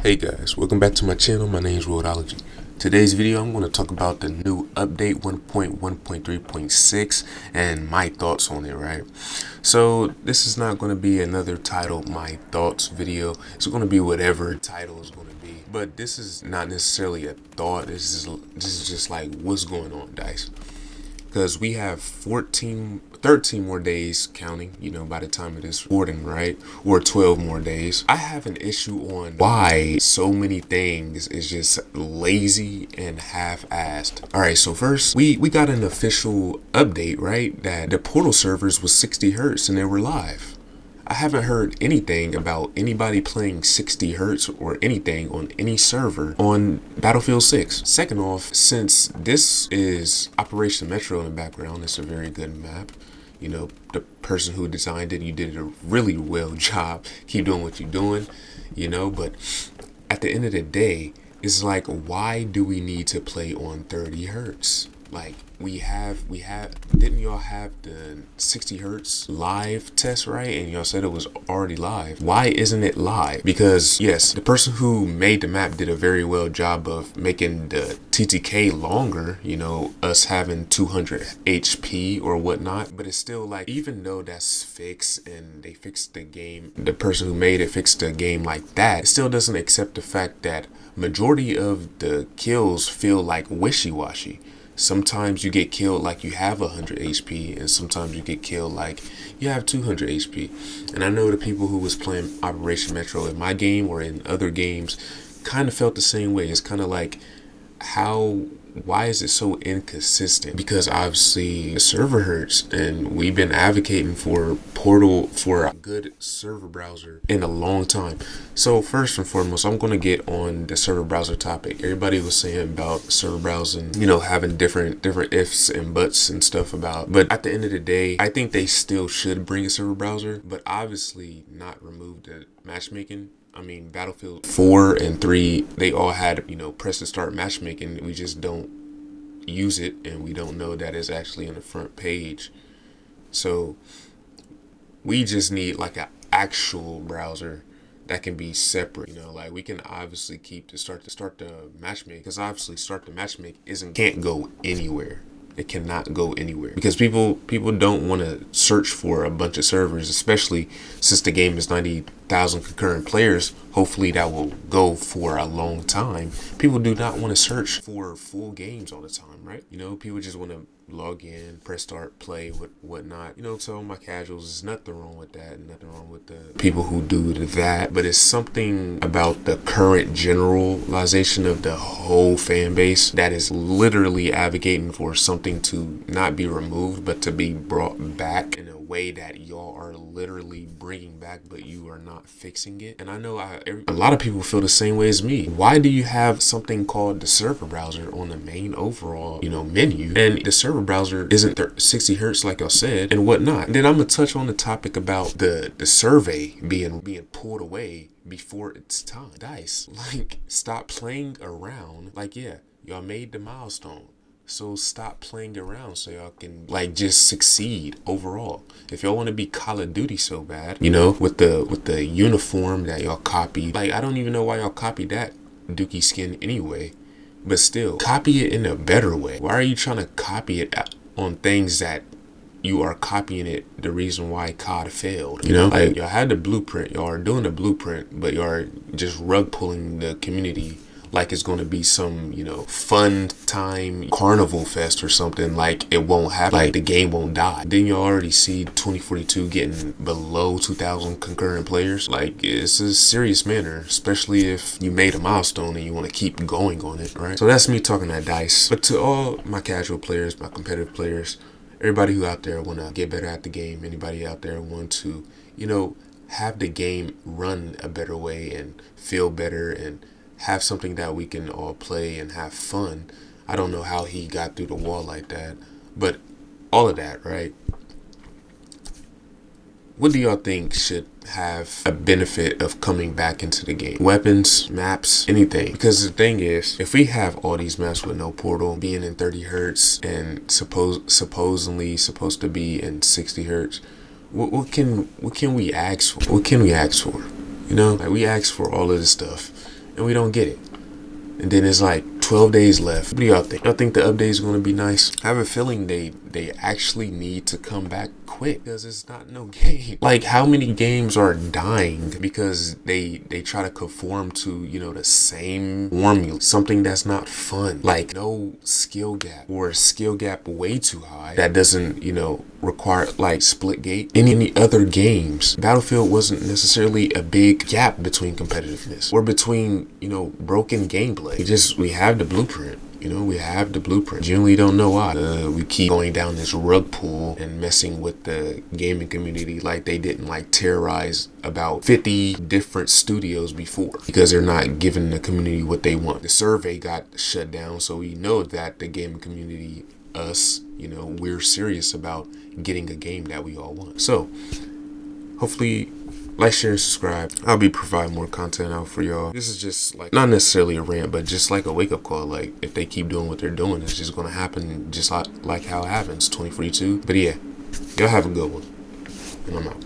Hey guys, welcome back to my channel. My name is Worldology. Today's video I'm going to talk about the new update 1.1.3.6 and my thoughts on it, right? So this is not going to be another title my thoughts video. It's going to be whatever title is going to be. But this is not necessarily a thought. This is just like what's going on, Dice. Because we have 13 more days counting, by the time it is recording, right? Or 12 more days. I have an issue on why so many things is just lazy and half-assed. All right, so first, we got an official update, right? That the portal servers was 60 hertz and they were live. I haven't heard anything about anybody playing 60 hertz or anything on any server on Battlefield 6. Second off, since this is Operation Metro in the background, it's a very good map. The person who designed it, you did a really well job. Keep doing what you're doing, but at the end of the day, it's like, why do we need to play on 30 hertz? Like, didn't y'all have the 60 hertz live test, right? And y'all said it was already live. Why isn't it live? Because yes, the person who made the map did a very well job of making the TTK longer, us having 200 HP or whatnot, but it's still like, even though that's fixed and they fixed the game, the person who made it fixed the game like that, it still doesn't accept the fact that majority of the kills feel like wishy-washy. Sometimes you get killed like you have 100 HP, and sometimes you get killed like you have 200 HP. And I know the people who was playing Operation Metro in my game or in other games kind of felt the same way. It's kind of like, why is it so inconsistent? Because obviously the server hurts, and we've been advocating for Portal, for a good server browser, in a long time. So first and foremost, I'm going to get on the server browser topic. Everybody was saying about server browsing, having different ifs and buts and stuff about, but at the end of the day, I think they still should bring a server browser, but obviously not remove the matchmaking. I mean, Battlefield 4 and 3, they all had, press to start matchmaking. We just don't use it, and we don't know that it's actually on the front page. So we just need like an actual browser that can be separate. Like, we can obviously keep to start the matchmake, because obviously start the matchmake can't go anywhere. It cannot go anywhere because people don't want to search for a bunch of servers, especially since the game is 90,000 concurrent players. Hopefully that will go for a long time. People do not want to search for full games all the time, right? People just want to log in, press start, play, whatnot. So my casuals, there's nothing wrong with that, nothing wrong with the people who do that, but it's something about the current generalization of the whole fan base that is literally advocating for something to not be removed, but to be brought back in a way that y'all are literally bringing back, but you are not fixing it. And I know a lot of people feel the same way as me. Why do you have something called the server browser on the main overall, menu, and the server browser isn't 60 hertz like I said and whatnot? And then I'm gonna touch on the topic about the survey being pulled away before it's time. Dice, like, stop playing around. Like, yeah, y'all made the milestone, so stop playing around so y'all can just succeed overall. If y'all want to be Call of Duty so bad, with the uniform that y'all copied, like, I don't even know why y'all copied that Dookie skin anyway, but still, copy it in a better way. Why are you trying to copy it on things that you are copying it, the reason why COD failed? Like, y'all had the blueprint, y'all are doing the blueprint, but y'all are just rug pulling the community like it's going to be some, fun time carnival fest or something. Like, it won't happen. Like, the game won't die. Then you already see 2042 getting below 2,000 concurrent players. Like, it's a serious matter, especially if you made a milestone and you want to keep going on it, right? So that's me talking that Dice. But to all my casual players, my competitive players, everybody who out there want to get better at the game, anybody out there want to, have the game run a better way and feel better and have something that we can all play and have fun. I don't know how he got through the wall like that, but all of that, right? What do y'all think should have a benefit of coming back into the game? Weapons, maps, anything. Because the thing is, if we have all these maps with no portal, being in 30 hertz and supposedly supposed to be in 60 hertz, what can we ask for? What can we ask for? Like, we ask for all of this stuff, and we don't get it. And then it's like 12 days left. What do y'all think? Y'all think the update is going to be nice? I have a feeling they actually need to come back quick, because it's not no game. Like, how many games are dying because they try to conform to, you know, the same formula, something that's not fun, like no skill gap, or a skill gap way too high that doesn't, you know, require like split gate. In any other games, Battlefield wasn't necessarily a big gap between competitiveness or between, you know, broken gameplay. We have the blueprint. You know, we have the blueprint. Generally don't know why. We keep going down this rug pull and messing with the gaming community like they didn't like terrorize about 50 different studios before, because they're not giving the community what they want. The survey got shut down, so we know that the gaming community, us, you know, we're serious about getting a game that we all want. So hopefully like, share, and subscribe. I'll be providing more content out for y'all. This is just like, not necessarily a rant, but just like a wake-up call. Like, if they keep doing what they're doing, it's just gonna happen just like how it happens, 2042. But yeah, y'all have a good one, and I'm out.